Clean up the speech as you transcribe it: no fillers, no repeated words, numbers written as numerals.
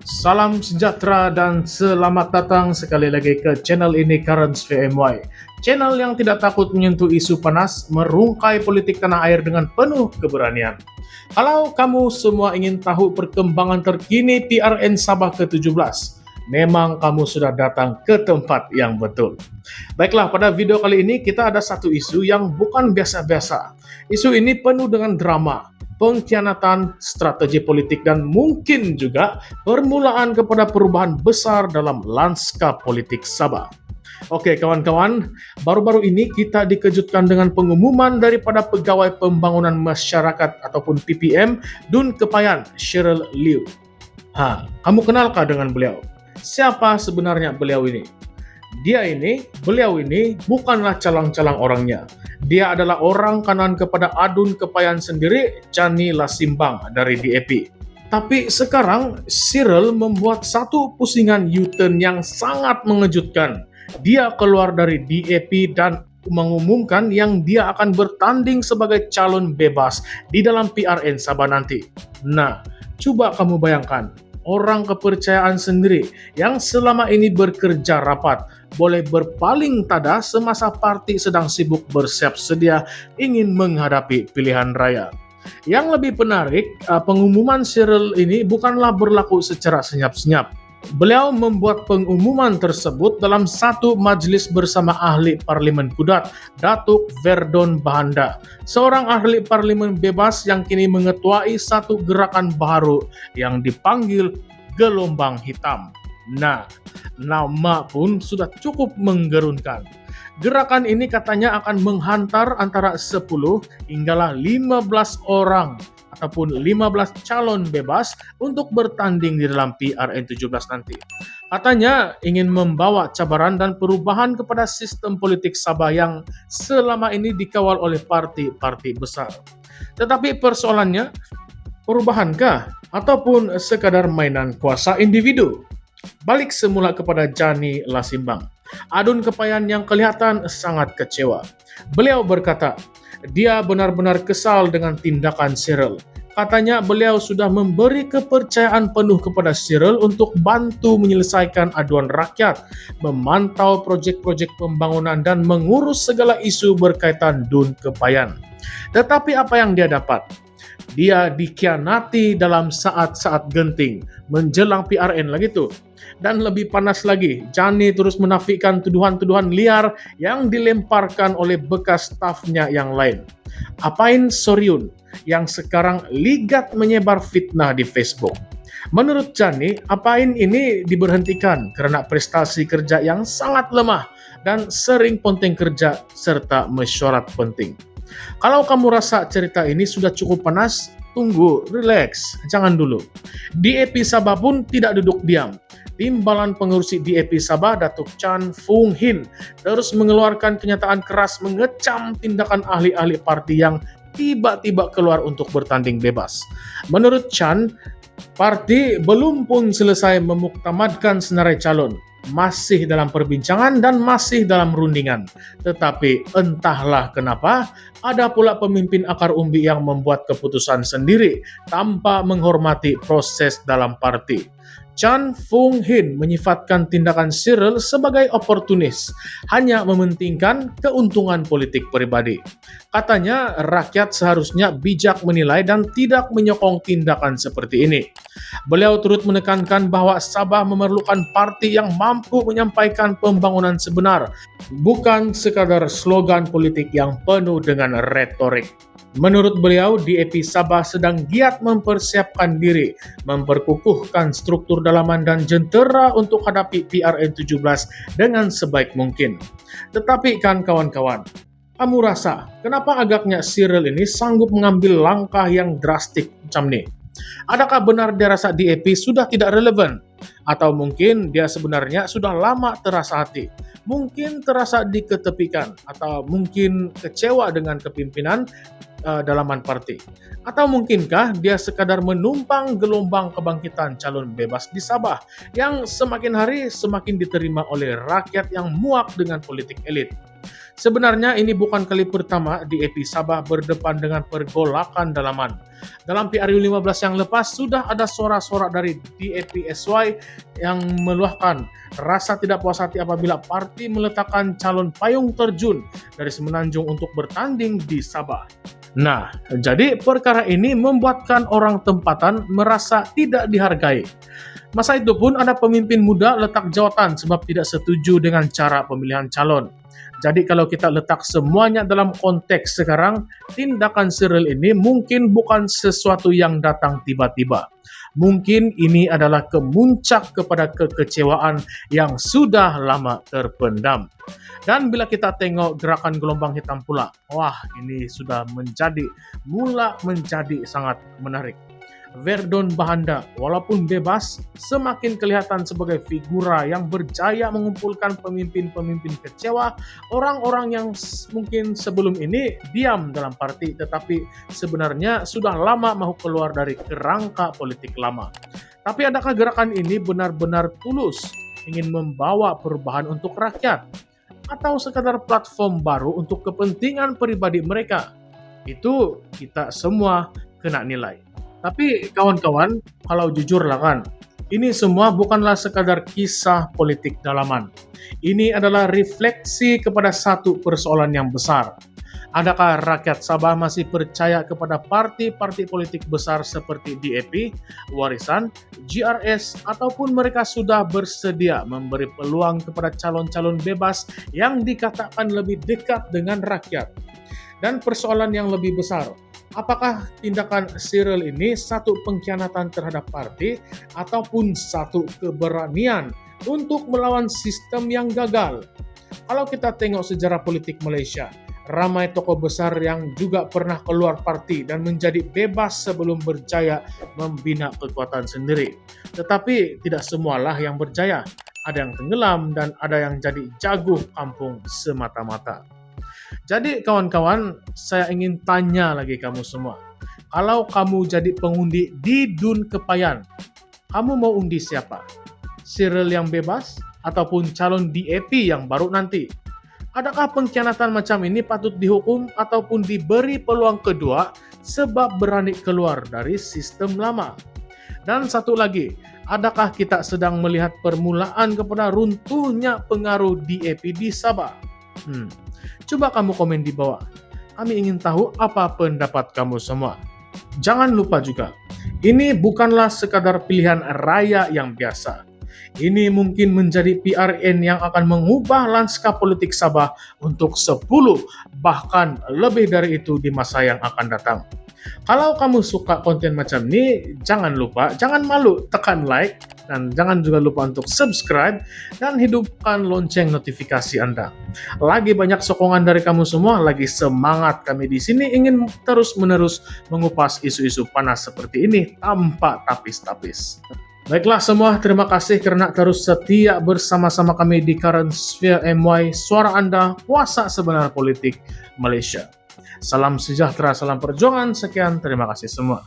Salam sejahtera dan selamat datang sekali lagi ke channel ini Currents VMY. Channel yang tidak takut menyentuh isu panas, merungkai politik tanah air dengan penuh keberanian. Kalau kamu semua ingin tahu perkembangan terkini PRN Sabah ke-17, memang kamu sudah datang ke tempat yang betul. Baiklah, pada video kali ini kita ada satu isu yang bukan biasa-biasa. Isu ini penuh dengan drama, pengkhianatan, strategi politik, dan mungkin juga permulaan kepada perubahan besar dalam lanskap politik Sabah. Oke kawan-kawan, baru-baru ini kita dikejutkan dengan pengumuman daripada Pegawai Pembangunan Masyarakat ataupun PPM Dun Kepayan, Cheryl Liu. Kamu kenalkah dengan beliau? Siapa sebenarnya beliau ini? Beliau ini bukanlah calang-calang orangnya. Dia adalah orang kanan kepada Adun Kepayan sendiri, Chani Lasimbang dari DAP. Tapi sekarang Cheryl membuat satu pusingan U-turn yang sangat mengejutkan. Dia keluar dari DAP dan mengumumkan yang dia akan bertanding sebagai calon bebas di dalam PRN Sabah nanti. Nah, coba kamu bayangkan, orang kepercayaan sendiri yang selama ini bekerja rapat boleh berpaling tada semasa parti sedang sibuk bersiap sedia ingin menghadapi pilihan raya. Yang lebih menarik, pengumuman Cheryl ini bukanlah berlaku secara senyap-senyap. Beliau membuat pengumuman tersebut dalam satu majelis bersama ahli parlimen Kudat, Datuk Verdon Bahanda, seorang ahli parlimen bebas yang kini mengetuai satu gerakan baru yang dipanggil Gelombang Hitam. Nah, nama pun sudah cukup menggerunkan. Gerakan ini katanya akan menghantar antara 10 hinggalah 15 orang ataupun 15 calon bebas untuk bertanding di dalam PRN 17 nanti. Katanya ingin membawa cabaran dan perubahan kepada sistem politik Sabah yang selama ini dikawal oleh parti-parti besar. Tetapi persoalannya, perubahankah ataupun sekadar mainan kuasa individu? Balik semula kepada Chani Lasimbang. Adun Kepayan yang kelihatan sangat kecewa. Beliau berkata, dia benar-benar kesal dengan tindakan Cheryl. Katanya beliau sudah memberi kepercayaan penuh kepada Cheryl untuk bantu menyelesaikan aduan rakyat, memantau proyek-proyek pembangunan dan mengurus segala isu berkaitan Dun Kepayan. Tetapi apa yang dia dapat? Dia dikhianati dalam saat-saat genting, menjelang PRN lagi tuh. Dan lebih panas lagi, Chani terus menafikan tuduhan-tuduhan liar yang dilemparkan oleh bekas stafnya yang lain. Apain Soryun yang sekarang ligat menyebar fitnah di Facebook. Menurut Chani, Apain ini diberhentikan karena prestasi kerja yang sangat lemah dan sering ponteng kerja serta mesyuarat penting. Kalau kamu rasa cerita ini sudah cukup panas, tunggu, relax, jangan dulu. DAP Sabah pun tidak duduk diam. Timbalan pengurusi DAP Sabah, Datuk Chan Fung Hin, terus mengeluarkan kenyataan keras mengecam tindakan ahli-ahli parti yang tiba-tiba keluar untuk bertanding bebas. Menurut Chan, parti belum pun selesai memuktamadkan senarai calon, masih dalam perbincangan dan masih dalam rundingan. Tetapi entahlah kenapa, ada pula pemimpin akar umbi yang membuat keputusan sendiri tanpa menghormati proses dalam parti. Chan Fung Hin menyifatkan tindakan Cheryl sebagai oportunis, hanya mementingkan keuntungan politik pribadi. Katanya rakyat seharusnya bijak menilai dan tidak menyokong tindakan seperti ini. Beliau turut menekankan bahwa Sabah memerlukan parti yang mampu menyampaikan pembangunan sebenar, bukan sekadar slogan politik yang penuh dengan retorik. Menurut beliau, DAP Sabah sedang giat mempersiapkan diri, memperkukuhkan struktur dalaman dan jentera untuk hadapi PRN 17 dengan sebaik mungkin. Tetapi kan kawan-kawan, kamu rasa kenapa agaknya Cheryl ini sanggup mengambil langkah yang drastik macam ini? Adakah benar dia rasa DAP sudah tidak relevan? Atau mungkin dia sebenarnya sudah lama terasa hati? Mungkin terasa diketepikan? Atau mungkin kecewa dengan kepimpinan dalaman parti? Atau mungkinkah dia sekadar menumpang gelombang kebangkitan calon bebas di Sabah yang semakin hari semakin diterima oleh rakyat yang muak dengan politik elit? Sebenarnya ini bukan kali pertama DAP Sabah berdepan dengan pergolakan dalaman. Dalam PRU 15 yang lepas sudah ada sorak-sorak dari DAP SY yang meluahkan rasa tidak puas hati apabila parti meletakkan calon payung terjun dari Semenanjung untuk bertanding di Sabah. Nah, jadi perkara ini membuatkan orang tempatan merasa tidak dihargai. Masa itu pun ada pemimpin muda letak jawatan sebab tidak setuju dengan cara pemilihan calon. Jadi kalau kita letak semuanya dalam konteks sekarang, tindakan Cyril ini mungkin bukan sesuatu yang datang tiba-tiba. Mungkin ini adalah kemuncak kepada kekecewaan yang sudah lama terpendam. Dan bila kita tengok gerakan gelombang hitam pula, wah ini sudah mula menjadi sangat menarik. Verdon Bahanda, walaupun bebas, semakin kelihatan sebagai figura yang berjaya mengumpulkan pemimpin-pemimpin kecewa, orang-orang yang mungkin sebelum ini diam dalam parti, tetapi sebenarnya sudah lama mau keluar dari kerangka politik lama. Tapi adakah gerakan ini benar-benar tulus ingin membawa perubahan untuk rakyat? Atau sekadar platform baru untuk kepentingan pribadi mereka? Itu kita semua kena nilai. Tapi kawan-kawan, kalau jujur lah kan, ini semua bukanlah sekadar kisah politik dalaman. Ini adalah refleksi kepada satu persoalan yang besar. Adakah rakyat Sabah masih percaya kepada parti-parti politik besar seperti DAP, Warisan, GRS, ataupun mereka sudah bersedia memberi peluang kepada calon-calon bebas yang dikatakan lebih dekat dengan rakyat? Dan persoalan yang lebih besar, apakah tindakan Cyril ini satu pengkhianatan terhadap parti ataupun satu keberanian untuk melawan sistem yang gagal? Kalau kita tengok sejarah politik Malaysia, ramai tokoh besar yang juga pernah keluar parti dan menjadi bebas sebelum berjaya membina kekuatan sendiri. Tetapi tidak semualah yang berjaya. Ada yang tenggelam dan ada yang jadi jago kampung semata-mata. Jadi kawan-kawan, saya ingin tanya lagi kamu semua. Kalau kamu jadi pengundi di Dun Kepayan, kamu mau undi siapa? Cyril yang bebas ataupun calon DAP yang baru nanti? Adakah pengkhianatan macam ini patut dihukum ataupun diberi peluang kedua sebab berani keluar dari sistem lama? Dan satu lagi, adakah kita sedang melihat permulaan kepada runtuhnya pengaruh DAP di Sabah? Coba kamu komen di bawah. Kami ingin tahu apa pendapat kamu semua. Jangan lupa juga, ini bukanlah sekadar pilihan raya yang biasa. Ini mungkin menjadi PRN yang akan mengubah lanskap politik Sabah untuk 10 bahkan lebih dari itu di masa yang akan datang. Kalau kamu suka konten macam ini, jangan malu tekan like dan jangan juga lupa untuk subscribe dan hidupkan lonceng notifikasi Anda. Lagi banyak sokongan dari kamu semua, lagi semangat kami di sini ingin terus-menerus mengupas isu-isu panas seperti ini tanpa tapis-tapis. Baiklah semua, terima kasih karena terus setia bersama-sama kami di Current Sphere MY, suara Anda, kuasa sebenar politik Malaysia. Salam sejahtera, salam perjuangan, sekian, terima kasih semua.